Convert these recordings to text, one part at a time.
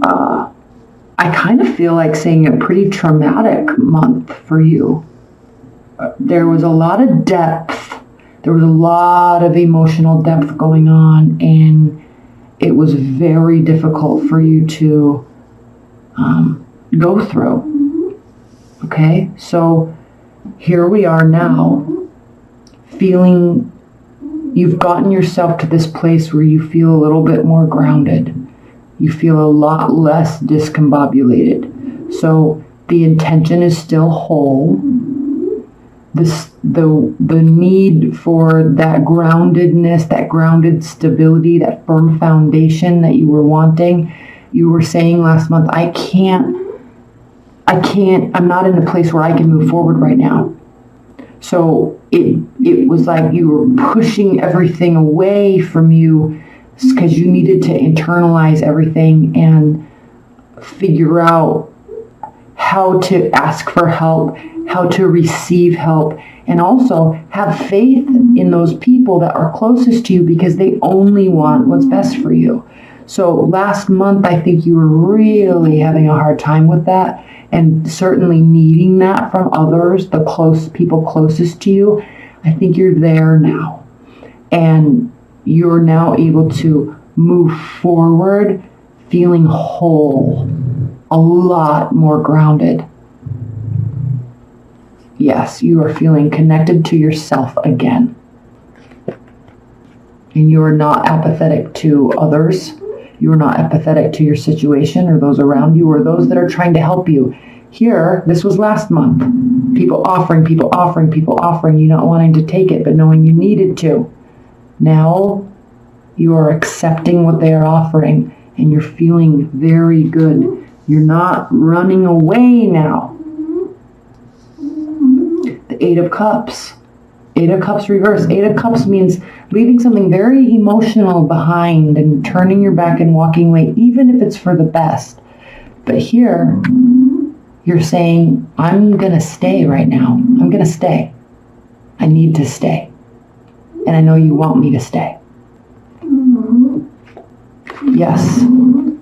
I kind of feel like saying a pretty traumatic month for you. There was a lot of depth. There was a lot of emotional depth going on, and it was very difficult for you to go through. Okay, so here we are now, feeling you've gotten yourself to this place where you feel a little bit more grounded. You feel a lot less discombobulated. So the intention is still whole. The need for that groundedness, that grounded stability, that firm foundation that you were wanting. You were saying last month, I'm not in a place where I can move forward right now. So it was like you were pushing everything away from you because you needed to internalize everything and figure out how to ask for help, how to receive help, and also have faith in those people that are closest to you because they only want what's best for you. So last month, I think you were really having a hard time with that and certainly needing that from others, the people closest to you. I think you're there now. And you're now able to move forward feeling whole, a lot more grounded. Yes, you are feeling connected to yourself again. And you are not apathetic to others. You are not apathetic to your situation or those around you or those that are trying to help you. Here, this was last month. People offering, you not wanting to take it, but knowing you needed to. Now, you are accepting what they are offering, and you're feeling very good. You're not running away now. The Eight of Cups. Eight of Cups reverse. Eight of Cups means leaving something very emotional behind and turning your back and walking away, even if it's for the best. But here, you're saying, I'm going to stay right now. I'm going to stay. I need to stay. And I know you want me to stay. Yes,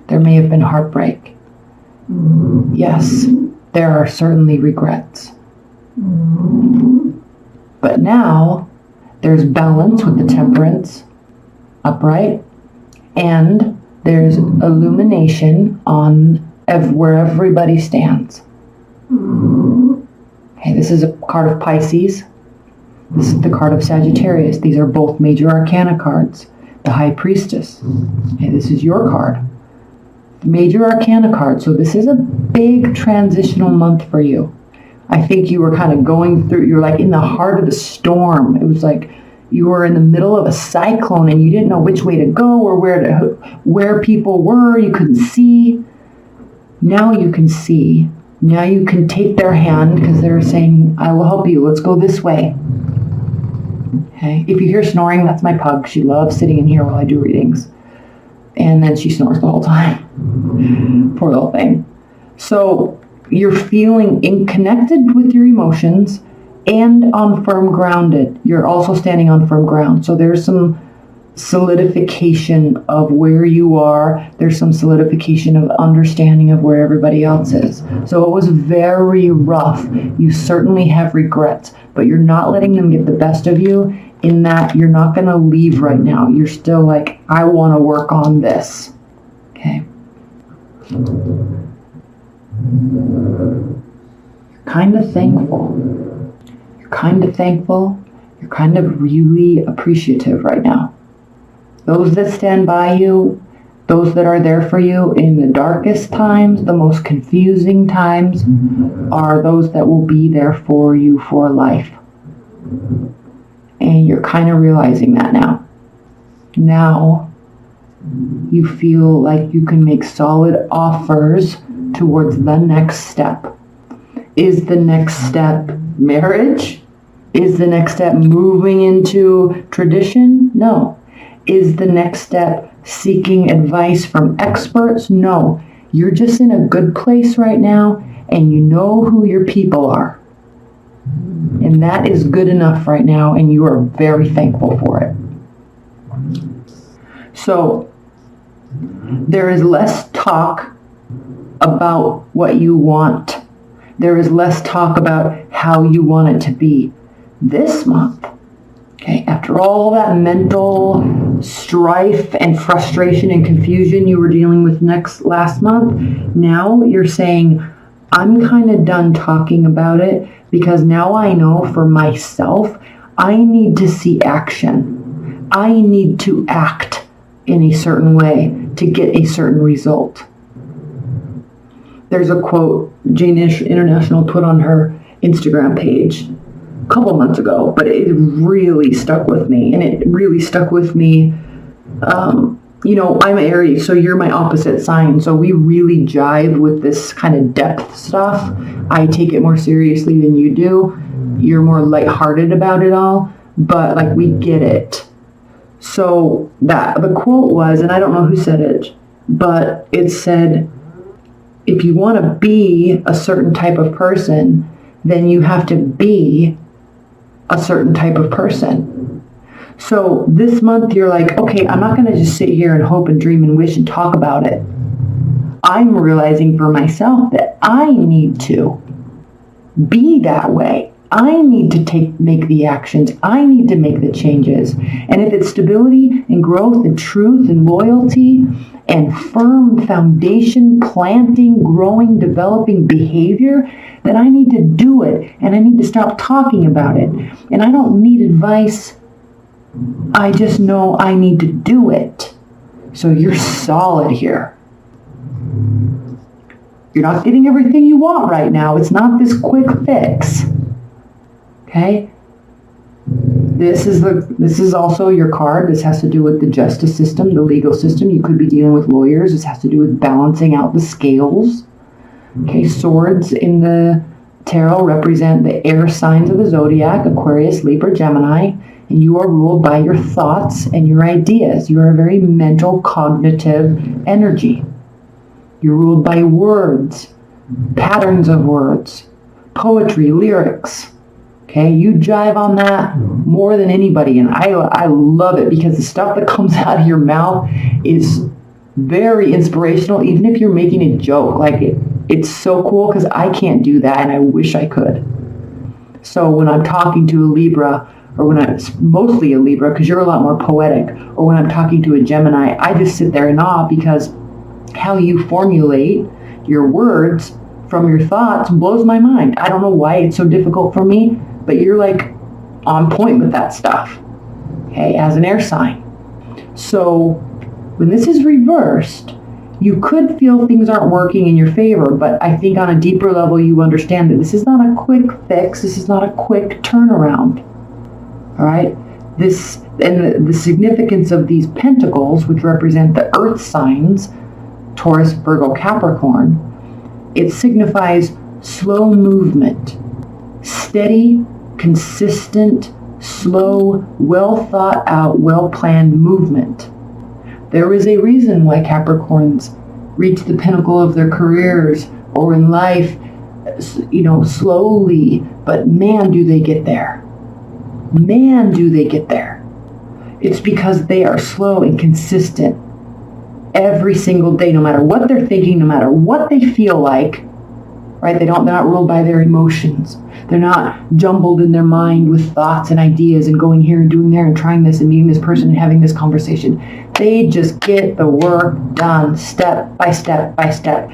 there may have been heartbreak. Yes, there are certainly regrets. But now, there's balance with the Temperance, upright, and there's illumination on where everybody stands. Okay, this is a card of Pisces. This is the card of Sagittarius. These are both major arcana cards. The High Priestess. Okay, this is your card. Major arcana card. So this is a big transitional month for you. I think you were kind of going through, you're like in the heart of the storm. It was like you were in the middle of a cyclone and you didn't know which way to go or where people were. You couldn't see. Now you can see. Now you can take their hand because they're saying, I will help you. Let's go this way. Okay. If you hear snoring, that's my pug. She loves sitting in here while I do readings. And then she snores the whole time. Poor little thing. So you're feeling connected with your emotions and on firm grounded. You're also standing on firm ground. So there's some solidification of where you are. There's some solidification of understanding of where everybody else is. So it was very rough. You certainly have regrets, but you're not letting them get the best of you in that you're not going to leave right now. You're still like, I want to work on this. Okay. You're kind of thankful. You're kind of thankful. You're kind of really appreciative right now. Those that stand by you, those that are there for you in the darkest times, the most confusing times, are those that will be there for you for life. And you're kind of realizing that now. Now, you feel like you can make solid offers towards the next step. Is the next step marriage? Is the next step moving into tradition? No. Is the next step seeking advice from experts? No. You're just in a good place right now, and you know who your people are. And that is good enough right now, and you are very thankful for it. So, there is less talk about what you want. There is less talk about how you want it to be this month. Okay, after all that mental strife and frustration and confusion you were dealing with last month, now you're saying, I'm kind of done talking about it because now I know for myself, I need to see action. I need to act in a certain way to get a certain result. There's a quote Jane International put on her Instagram page a couple months ago, but it really stuck with me. And it really stuck with me. I'm Aries, so you're my opposite sign. So we really jive with this kind of depth stuff. I take it more seriously than you do. You're more lighthearted about it all, but like we get it. So that the quote was, and I don't know who said it, but it said, if you want to be a certain type of person, then you have to be a certain type of person. So this month you're like, okay, I'm not going to just sit here and hope and dream and wish and talk about it. I'm realizing for myself that I need to be that way. I need to make the actions. I need to make the changes. And if it's stability and growth and truth and loyalty and firm foundation, planting, growing, developing behavior, then I need to do it. And I need to stop talking about it. And I don't need advice. I just know I need to do it. So you're solid here. You're not getting everything you want right now. It's not this quick fix. Okay? This is also your card. This has to do with the justice system, the legal system. You could be dealing with lawyers. This has to do with balancing out the scales. Okay, swords in the tarot represent the air signs of the zodiac, Aquarius, Libra, Gemini, and you are ruled by your thoughts and your ideas. You are a very mental, cognitive energy. You're ruled by words, patterns of words, poetry, lyrics. Okay, you jive on that more than anybody, and I love it because the stuff that comes out of your mouth is very inspirational, even if you're making a joke. Like it's so cool because I can't do that, and I wish I could. So when I'm talking to a Libra, or when I'm mostly a Libra, because you're a lot more poetic, or when I'm talking to a Gemini, I just sit there in awe because how you formulate your words from your thoughts blows my mind. I don't know why it's so difficult for me, but you're like on point with that stuff, okay, as an air sign. So when this is reversed, you could feel things aren't working in your favor, but I think on a deeper level you understand that this is not a quick fix, this is not a quick turnaround, all right? This, and the significance of these pentacles, which represent the earth signs, Taurus, Virgo, Capricorn, it signifies slow movement, steady, consistent, slow, well thought out, well planned movement. There is a reason why Capricorns reach the pinnacle of their careers or in life, slowly, but man, do they get there. Man, do they get there. It's because they are slow and consistent every single day, no matter what they're thinking, no matter what they feel like, right? They're not ruled by their emotions. They're not jumbled in their mind with thoughts and ideas and going here and doing there and trying this and meeting this person and having this conversation. They just get the work done step by step by step.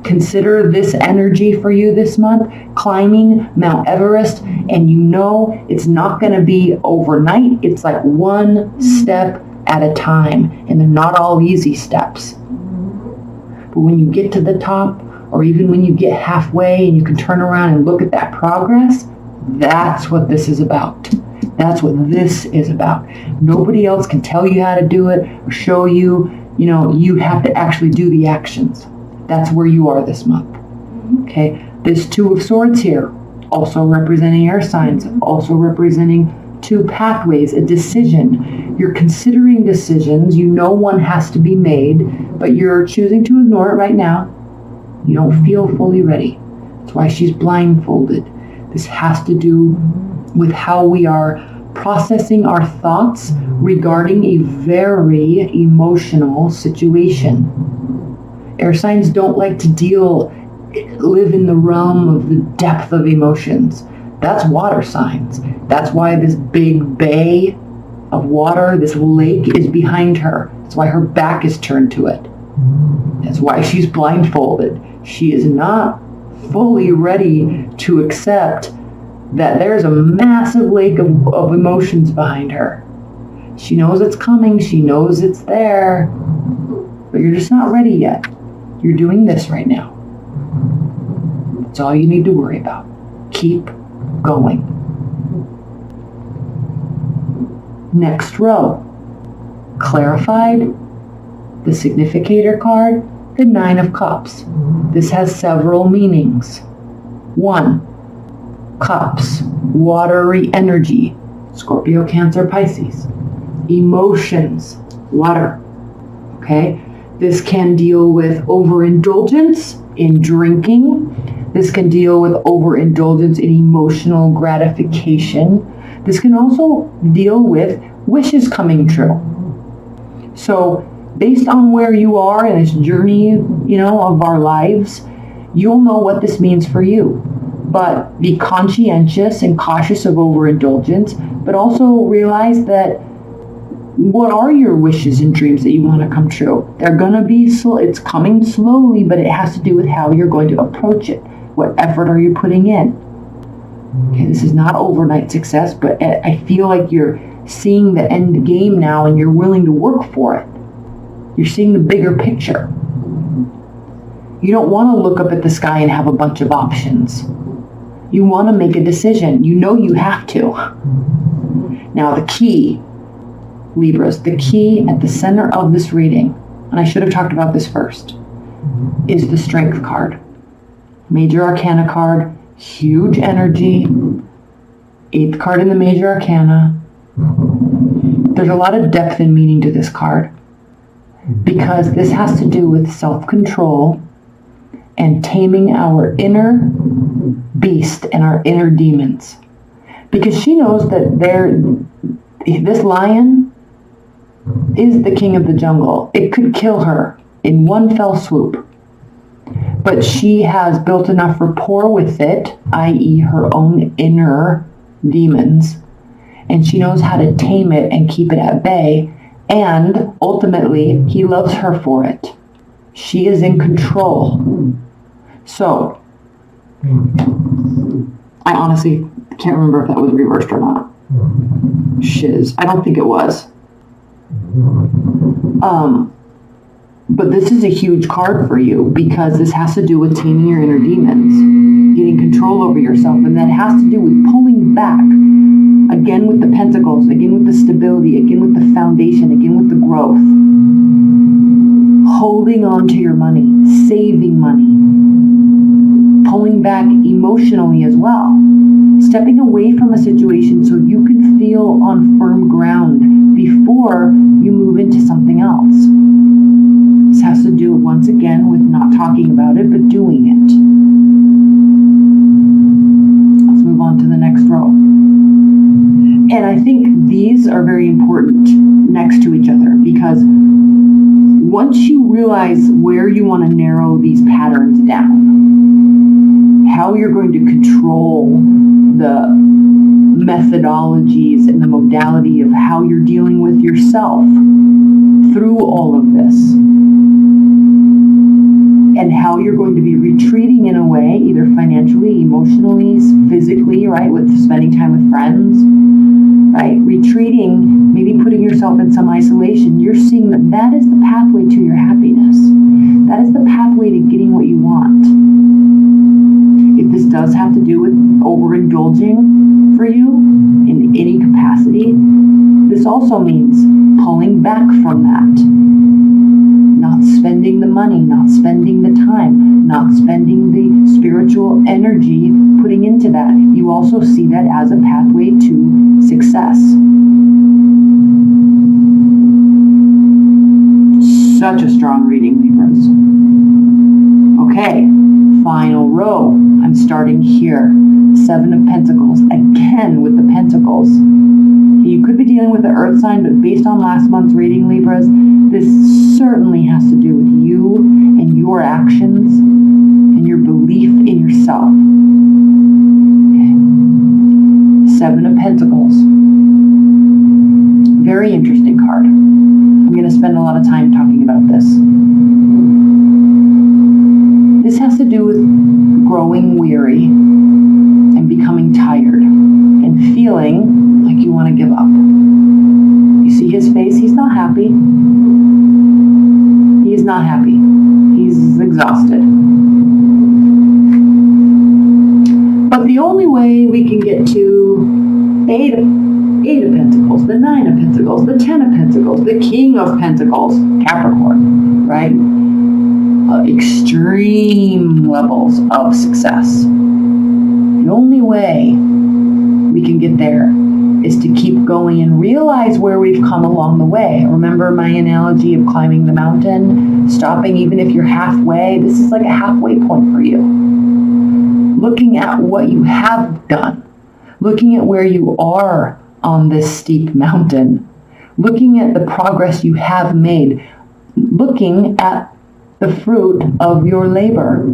Consider this energy for you this month, climbing Mount Everest, and you know it's not going to be overnight. It's like one step at a time, and they're not all easy steps. But when you get to the top, or even when you get halfway and you can turn around and look at that progress, that's what this is about. That's what this is about. Nobody else can tell you how to do it or show you. You have to actually do the actions. That's where you are this month. Okay, this Two of Swords here, also representing air signs, also representing two pathways, a decision. You're considering decisions. You know one has to be made, but you're choosing to ignore it right now. You don't feel fully ready. That's why she's blindfolded. This has to do with how we are processing our thoughts regarding a very emotional situation. Air signs don't like to live in the realm of the depth of emotions. That's water signs. That's why this big bay of water, this lake, is behind her. That's why her back is turned to it. That's why she's blindfolded. She is not fully ready to accept that there's a massive lake of emotions behind her. She knows it's coming. She knows it's there. But you're just not ready yet. You're doing this right now. That's all you need to worry about. Keep going. Next row. Clarified. The significator card. The 9 of Cups. This has several meanings. 1. Cups. Watery energy. Scorpio, Cancer, Pisces. Emotions. Water. Okay? This can deal with overindulgence in drinking. This can deal with overindulgence in emotional gratification. This can also deal with wishes coming true. So, based on where you are in this journey, of our lives, you'll know what this means for you. But be conscientious and cautious of overindulgence, but also realize that what are your wishes and dreams that you want to come true? They're going to be slow. It's coming slowly, but it has to do with how you're going to approach it. What effort are you putting in? Okay, this is not overnight success, but I feel like you're seeing the end game now and you're willing to work for it. You're seeing the bigger picture. You don't want to look up at the sky and have a bunch of options. You want to make a decision. You know you have to. Now the key, Libras, the key at the center of this reading, and I should have talked about this first, is the Strength card. Major Arcana card, huge energy, 8th card in the Major Arcana. There's a lot of depth and meaning to this card because this has to do with self-control and taming our inner beast and our inner demons. Because she knows that this lion is the king of the jungle. It could kill her in one fell swoop. But she has built enough rapport with it, i.e. her own inner demons, and she knows how to tame it and keep it at bay, and ultimately, he loves her for it. She is in control. So, I honestly can't remember if that was reversed or not. Shiz. I don't think it was. But this is a huge card for you because this has to do with taming your inner demons, getting control over yourself, and that has to do with pulling back, again with the pentacles, again with the stability, again with the foundation, again with the growth. Holding on to your money, saving money, pulling back emotionally as well, stepping away from a situation so you can feel on firm ground before you move into something else. This has to do, once again, with not talking about it, but doing it. Let's move on to the next row. And I think these are very important next to each other because once you realize where you want to narrow these patterns down, how you're going to control the methodologies and the modality of how you're dealing with yourself through all of this, and how you're going to be retreating in a way, either financially, emotionally, physically, right, with spending time with friends, right, retreating, maybe putting yourself in some isolation. You're seeing that that is the pathway to your happiness. That is the pathway to getting what you want. If this does have to do with overindulging for you in any capacity, this also means pulling back from that. Not spending the money, not spending the time, not spending the spiritual energy putting into that. You also see that as a pathway to success. Such a strong reading, Libras. Okay, final row. I'm starting here. 7 of Pentacles, again with the Pentacles. You could be dealing with the Earth sign, but based on last month's reading, Libras, this certainly has to do with you and your your actions and your belief in yourself. Okay. Seven of Pentacles. Very interesting card. I'm going to spend a lot of time talking about this. This has to do with growing weary and becoming tired and feeling like you want to give up. You see his face? He's not happy. He is not happy. He's exhausted. But the only way we can get to Eight of Pentacles, the Nine of Pentacles, the Ten of Pentacles, the King of Pentacles, Capricorn, right? Extreme levels of success. The only way we can get there is to keep going and realize where we've come along the way. Remember my analogy of climbing the mountain, stopping even if you're halfway. This is like a halfway point for you. Looking at what you have done, looking at where you are on this steep mountain, looking at the progress you have made, looking at the fruit of your labor.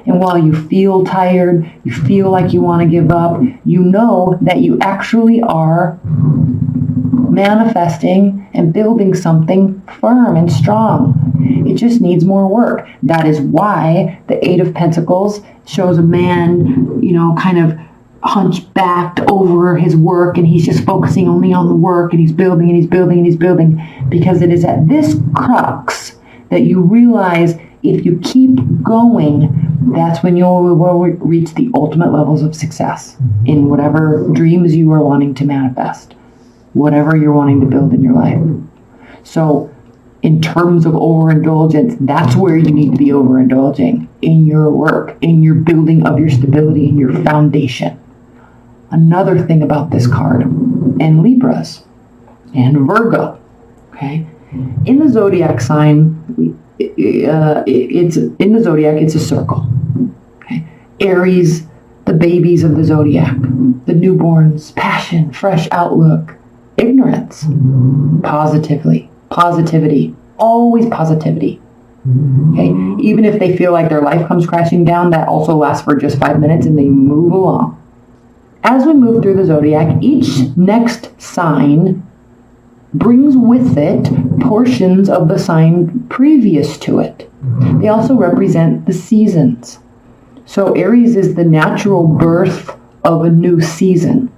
And while you feel tired, you feel like you want to give up, you know that you actually are manifesting and building something firm and strong. It just needs more work. That is why the Eight of Pentacles shows a man, kind of hunchbacked over his work, and he's just focusing only on the work, and he's building and he's building and he's building, because it is at this crux that you realize if you keep going, that's when you'll reach the ultimate levels of success in whatever dreams you are wanting to manifest, whatever you're wanting to build in your life. So in terms of overindulgence, that's where you need to be overindulging, in your work, in your building of your stability, in your foundation. Another thing about this card, and Libras, and Virgo, okay? In the zodiac sign, it's a circle. Okay? Aries, the babies of the zodiac, the newborns, passion, fresh outlook, ignorance, positivity, always positivity. Okay? Even if they feel like their life comes crashing down, that also lasts for just 5 minutes and they move along. As we move through the zodiac, each next sign brings with it portions of the sign previous to it. They also represent the seasons. So Aries is the natural birth of a new season.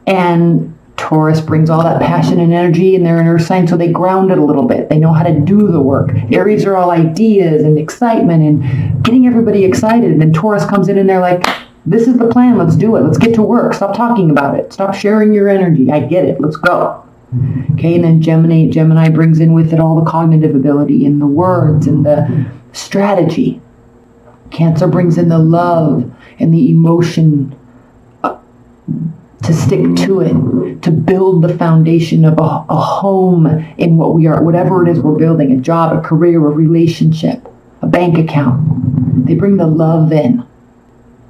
And Taurus brings all that passion and energy in their inner sign, so they ground it a little bit. They know how to do the work. Aries are all ideas and excitement and getting everybody excited. And then Taurus comes in and they're like, this is the plan. Let's do it. Let's get to work. Stop talking about it. Stop sharing your energy. I get it. Let's go. Okay, and then Gemini brings in with it all the cognitive ability and the words and the strategy. Cancer brings in the love and the emotion to stick to it, to build the foundation of a home in what we are, whatever it is we're building, a job, a career, a relationship, a bank account. They bring the love in.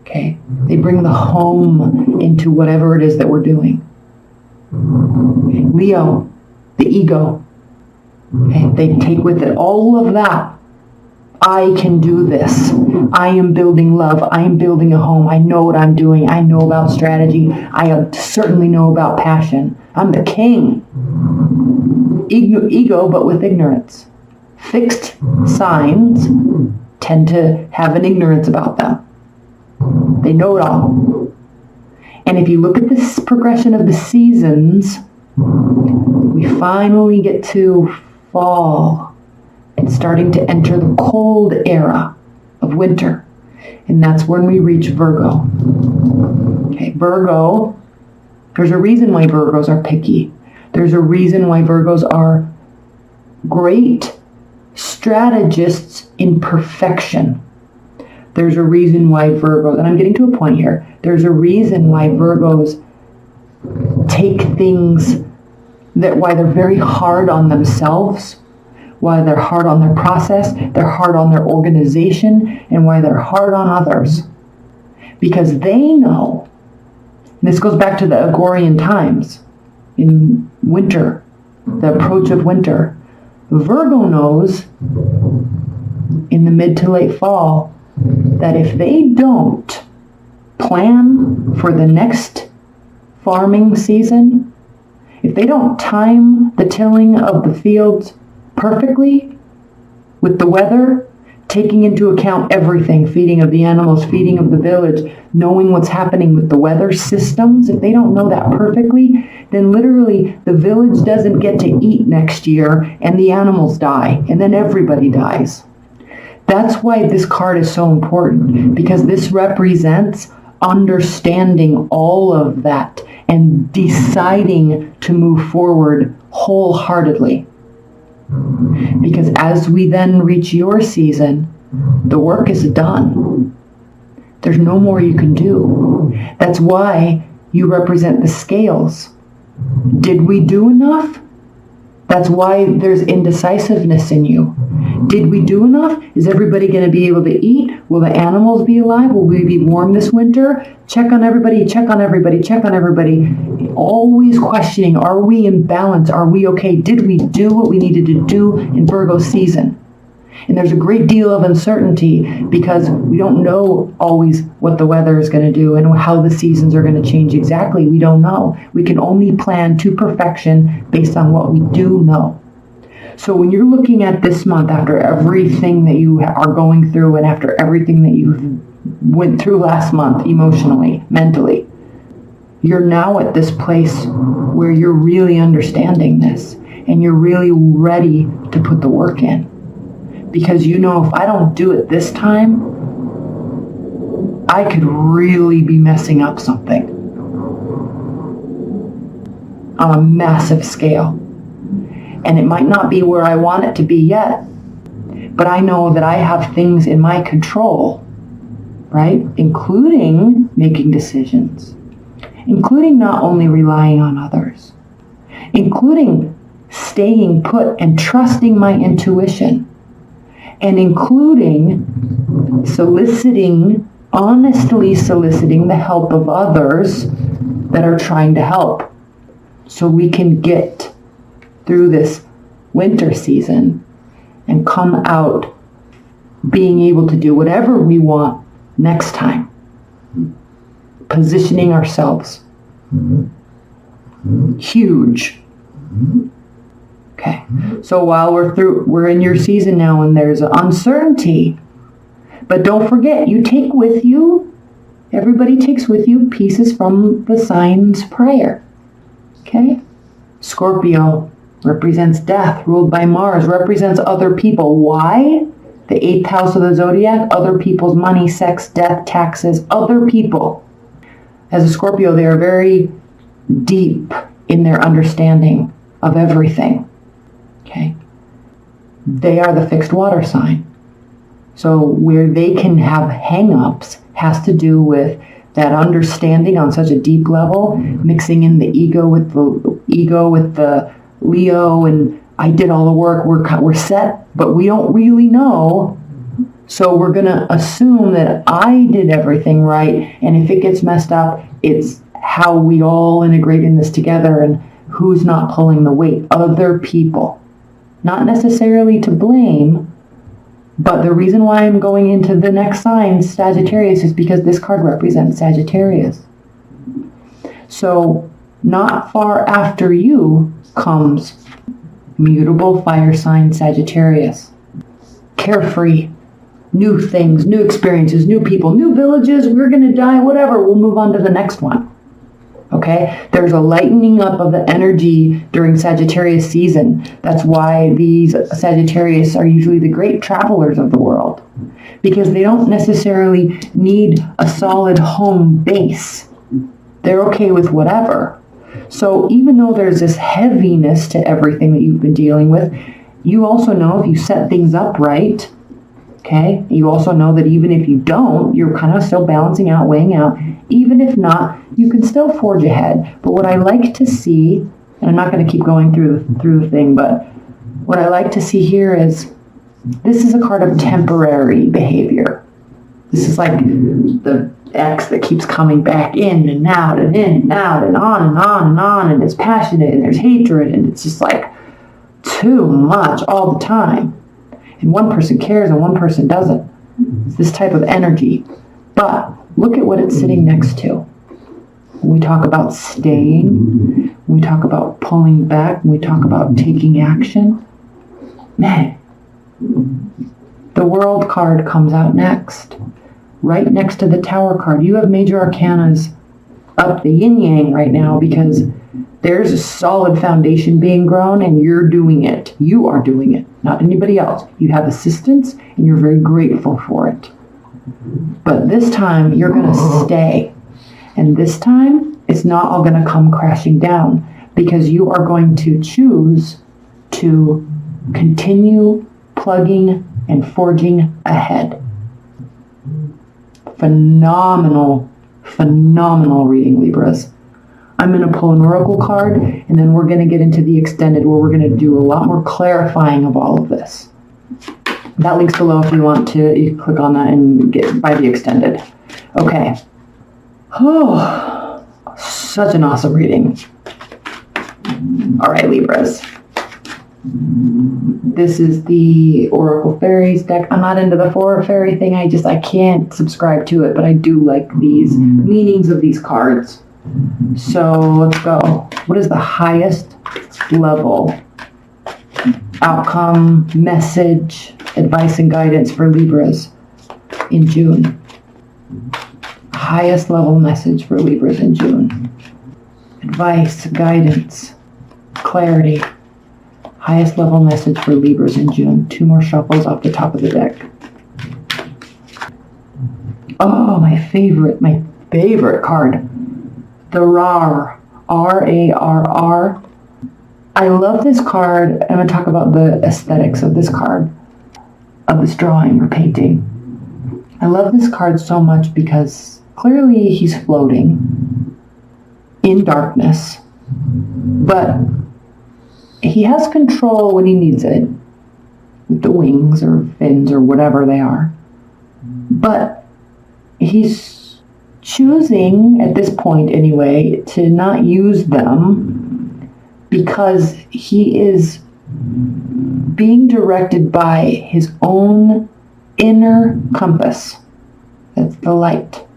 Okay, they bring the home into whatever it is that we're doing. Leo, the ego. Okay, they take with it all of that. I can do this. I am building love. I am building a home. I know what I'm doing. I know about strategy. I certainly know about passion. I'm the king. Ego, but with ignorance. Fixed signs tend to have an ignorance about them. They know it all. And if you look at this progression of the seasons, we finally get to fall and starting to enter the cold era of winter. And that's when we reach Virgo. Okay, Virgo, there's a reason why Virgos are picky. There's a reason why Virgos are great strategists in perfection. There's a reason why Virgos, and I'm getting to a point here, there's a reason why Virgos take things why they're very hard on themselves, why they're hard on their process, they're hard on their organization, and why they're hard on others. Because they know, and this goes back to the Agorian times, in winter, the approach of winter. Virgo knows in the mid to late fall that if they don't plan for the next farming season, if they don't time the tilling of the fields perfectly with the weather, taking into account everything, feeding of the animals, feeding of the village, knowing what's happening with the weather systems, if they don't know that perfectly, then literally the village doesn't get to eat next year and the animals die and then everybody dies. That's why this card is so important, because this represents understanding all of that and deciding to move forward wholeheartedly. Because as we then reach your season, the work is done. There's no more you can do. That's why you represent the scales. Did we do enough? That's why there's indecisiveness in you. Did we do enough? Is everybody going to be able to eat? Will the animals be alive? Will we be warm this winter? Check on everybody, check on everybody, check on everybody. Always questioning, are we in balance? Are we okay? Did we do what we needed to do in Virgo season? And there's a great deal of uncertainty because we don't know always what the weather is going to do and how the seasons are going to change exactly. We don't know. We can only plan to perfection based on what we do know. So when you're looking at this month, after everything that you are going through and after everything that you went through last month, emotionally, mentally, you're now at this place where you're really understanding this and you're really ready to put the work in. Because you know, if I don't do it this time, I could really be messing up something on a massive scale. And it might not be where I want it to be yet, but I know that I have things in my control, right? Including making decisions, including not only relying on others, including staying put and trusting my intuition, and including honestly soliciting the help of others that are trying to help so we can get through this winter season and come out being able to do whatever we want next time. Positioning ourselves. Huge. Okay. So while we're in your season now and there's uncertainty, but don't forget, you take with you, everybody takes with you pieces from the signs prior. Okay? Scorpio represents death, ruled by Mars, represents other people. Why? The 8th house of the zodiac, other people's money, sex, death, taxes, other people. As a Scorpio, they are very deep in their understanding of everything. Okay? They are the fixed water sign. So where they can have hang-ups has to do with that understanding on such a deep level, mixing in the ego with the Leo, and I did all the work, we're set, but we don't really know. So we're going to assume that I did everything right, and if it gets messed up, it's how we all integrate in this together and who's not pulling the weight. Other people. Not necessarily to blame, but the reason why I'm going into the next sign, Sagittarius, is because this card represents Sagittarius. So not far after you comes mutable fire sign Sagittarius. Carefree, new things, new experiences, new people, new villages, we're going to die, whatever, we'll move on to the next one. Okay? There's a lightening up of the energy during Sagittarius season. That's why these Sagittarius are usually the great travelers of the world, because they don't necessarily need a solid home base. They're okay with whatever. So even though there's this heaviness to everything that you've been dealing with, you also know if you set things up right, okay, you also know that even if you don't, you're kind of still balancing out, weighing out. Even if not, you can still forge ahead. But what I like to see, and I'm not going to keep going through the thing, but what I like to see here is this is a card of temporary behavior. This is like the X that keeps coming back in and out and in and out and on and on and on, and it's passionate and there's hatred and it's just like too much all the time. And one person cares and one person doesn't. It's this type of energy. But look at what it's sitting next to. When we talk about staying, when we talk about pulling back, when we talk about taking action, man, the World card comes out next. Right next to the Tower card. You have major arcanas up the yin-yang right now because there's a solid foundation being grown and you're doing it. You are doing it, not anybody else. You have assistance and you're very grateful for it. But this time you're going to stay. And this time it's not all going to come crashing down because you are going to choose to continue plugging and forging ahead. Phenomenal reading, Libras. I'm going to pull an oracle card, and then we're going to get into the extended, where we're going to do a lot more clarifying of all of this. That link's below if you want to. You click on that and get by the extended. Okay. Oh, such an awesome reading. All right, Libras. This is the Oracle Fairies deck. I'm not into the four fairy thing. I can't subscribe to it, but I do like these meanings of these cards. So let's go. What is the highest level outcome, message, advice, and guidance for Libras in June? Highest level message for Libras in June. Advice, guidance, clarity. Highest level message for Libras in June. 2 more shuffles off the top of the deck. Oh, my favorite card. The RAR. R-A-R-R. I love this card. I'm going to talk about the aesthetics of this card, of this drawing or painting. I love this card so much because clearly he's floating in darkness, but he has control when he needs it, with the wings or fins or whatever they are. But he's choosing, at this point anyway, to not use them because he is being directed by his own inner compass. That's the light.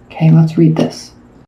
Okay, let's read this.